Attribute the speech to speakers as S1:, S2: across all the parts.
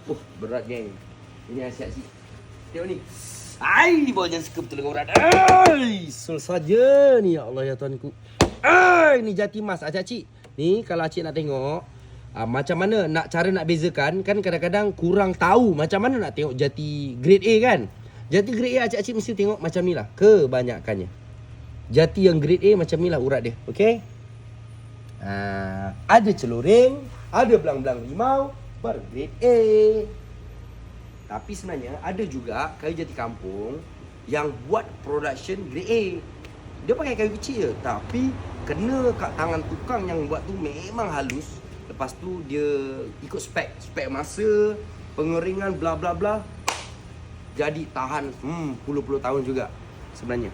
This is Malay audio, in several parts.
S1: Oh, berat geng. Ini asyik-asyik. Tengok ni. Ai, bolanya suka betul dengan berat. Ai, sul saja ni ya Allah ya Tuhanku. Ai, ni jati emas acik-acik. Ni kalau acik nak tengok macam mana cara nak bezakan, kan kadang-kadang kurang tahu macam mana nak tengok jati grade A kan. Jati grade A acik-acik mesti tengok macam ni lah kebanyakannya. Jati yang grade A macam ni lah urat dia. Okey. Ada celuring, ada belang-belang limau, bergrade A. Tapi sebenarnya ada juga kayu jati kampung yang buat production grade A. Dia pakai kayu kecil je, tapi kena kat tangan tukang yang buat tu memang halus. Lepas tu dia ikut spek masa, pengeringan bla bla bla. Jadi tahan puluh-puluh tahun juga sebenarnya.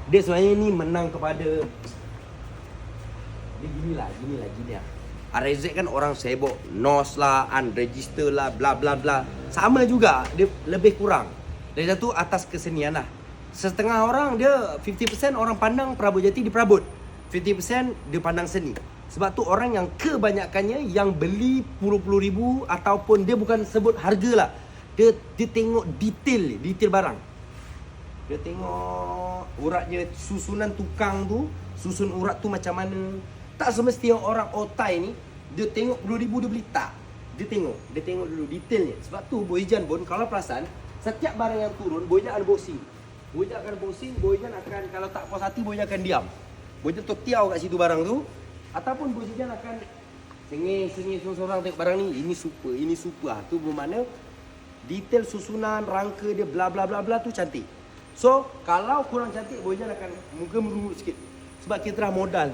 S1: Dia sebenarnya ni menang kepada dia gini lah. RZ kan orang sibuk NOS lah, unregister lah, bla bla bla. Sama juga, dia lebih kurang. Dari satu atas kesenian lah. Setengah orang dia 50% orang pandang perabot jati dia perabot. 50% dia pandang seni. Sebab tu orang yang kebanyakannya yang beli puluh-puluh ribu ataupun dia bukan sebut harga lah. Dia tengok detail barang. Dia tengok uratnya, susunan tukang tu, susun urat tu macam mana. Tak semestinya orang otai ni dia tengok 10,000 dia beli, tak. Dia tengok dulu detailnya. Sebab tu Boyjan pun kalau perasan setiap barang yang turun Boyjan ada boxing. Boyjan akan kalau tak puas hati Boyjan akan diam. Boyjan tu tiau kat situ barang tu ataupun Boyjan akan sengih seorang tengok barang ni, ini super. Tu bermakna detail susunan rangka dia bla bla bla bla tu cantik. So kalau kurang cantik Boyjan akan muka merungut sikit. Sebab kita dah modal.